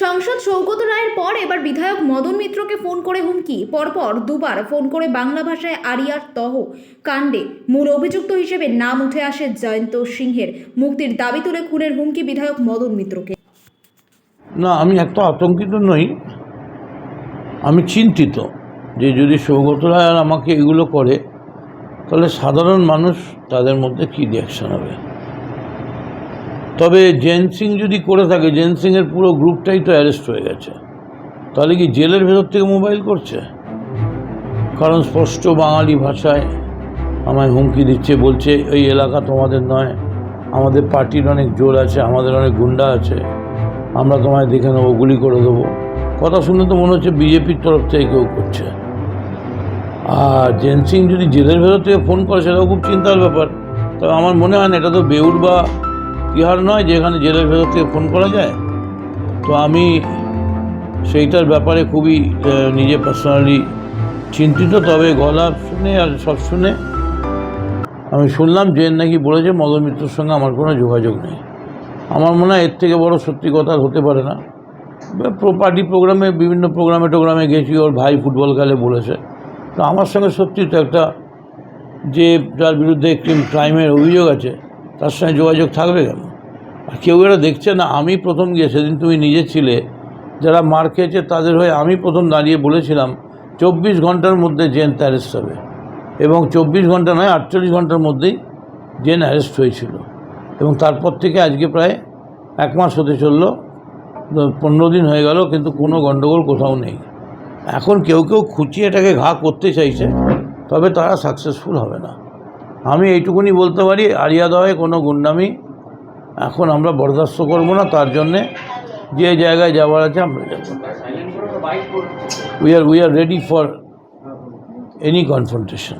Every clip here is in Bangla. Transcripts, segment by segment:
সংসদ সৌগত রায়ের পর এবার বিধায়ক মদন মিত্রকে ফোন করে হুমকি। পরপর দুবার ফোন করে বাংলা ভাষায় আরিয়ার তহ কাণ্ডে মূল অভিযুক্ত হিসেবে নাম উঠে আসে জয়ন্ত সিংহের। মুক্তির দাবি তুলে খুনের হুমকি বিধায়ক মদন মিত্রকে। না, আমি এত আতঙ্কিত নই, আমি চিন্তিত যে যদি সৌগত রায় আর আমাকে এগুলো করে তাহলে সাধারণ মানুষ তাদের মধ্যে কী রিয়াকশান হবে। তবে জেন সিং যদি করে থাকে, জেন সিংয়ের পুরো গ্রুপটাই তো অ্যারেস্ট হয়ে গেছে, তাহলে কি জেলের ভেতর থেকে মোবাইল করছে? কারণ স্পষ্ট বাঙালি ভাষায় আমায় হুমকি দিচ্ছে, বলছে এই এলাকা তোমাদের নয়, আমাদের পার্টির অনেক জোর আছে, আমাদের অনেক গুন্ডা আছে, আমরা তোমায় দেখে নেবো, গুলি করে দেবো। কথা শুনে তো মনে হচ্ছে বিজেপির তরফ থেকে কেউ করছে। আর জেন সিং যদি জেলের ভেতর থেকে ফোন করে সেটাও খুব চিন্তার ব্যাপার। তবে আমার মনে হয় না এটা তো বেউর বা তিহার নয় যে এখানে জেলের ভেতর থেকে ফোন করা যায়। তো আমি সেইটার ব্যাপারে খুবই নিজে পার্সোনালি চিন্তিত। তবে গলা শুনে আর সব শুনে আমি শুনলাম জেন নাকি বলেছে মদন মিত্রর সঙ্গে আমার কোনো যোগাযোগ নেই। আমার মনে হয় এর থেকে বড় সত্যি কথা আর হতে পারে না। পার্টি প্রোগ্রামে, বিভিন্ন প্রোগ্রামে গেছি, ওর ভাই ফুটবল খেলে বলেছে। তো আমার সঙ্গে সত্যি তো একটা যে যার বিরুদ্ধে ক্রাইমের অভিযোগ আছে তার সঙ্গে যোগাযোগ থাকবে কেন? আর কেউ এরা দেখছে না। আমি প্রথম গিয়ে, সেদিন তুমি নিজে ছিলে, যারা মার খেয়েছে তাদের হয়ে আমি প্রথম দাঁড়িয়ে বলেছিলাম 24 ঘন্টার মধ্যে জেন অ্যারেস্ট হবে, এবং 24 ঘন্টা নয় 48 ঘন্টার মধ্যেই জেন অ্যারেস্ট হয়েছিল। এবং তারপর থেকে আজকে প্রায় 1 মাস হতে চললো, 15 দিন হয়ে গেল, কিন্তু কোনো গণ্ডগোল কোথাও নেই। এখন কেউ খুঁচিয়ে এটাকে ঘা করতে চাইছে, তবে তারা সাকসেসফুল হবে না। আমি এইটুকুনি বলতে পারি, আরিয়াদহে কোনো গুন্ডামি এখন আমরা বরদাস্ত করব না। তার জন্যে যে জায়গায় যাওয়ার আছে আমরা যাব। We are ready for any confrontation.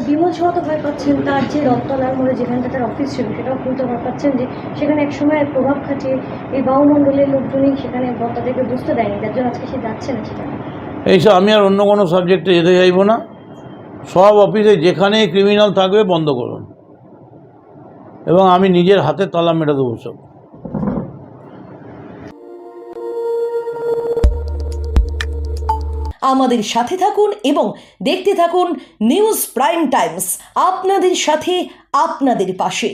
Bimal সহ তো ভয় পাচ্ছেন, তার যে রথতলার মোড়ে যেখানটা তার অফিস ছিল সেটাও খুলতে ভয় পাচ্ছেন যে সেখানে একসময় প্রভাব খাটিয়ে এই বায়ুমণ্ডলের লোকজনই সেখানে তাদেরকে বুঝতে দেয়নি, তার জন্য আজকে সে যাচ্ছে না সেখানে। এইসব আমি আর অন্য কোনো সাবজেক্টে যেতে চাইব না। সব অফিসে যেখানে ক্রিমিনাল থাকবে বন্ধ করুন, এবং আমি নিজের হাতে তালা মেরে দেবো সব। আমাদের সাথে থাকুন এবং দেখতে থাকুন নিউজ প্রাইম টাইমস, আপনাদের সাথে, আপনাদের পাশে।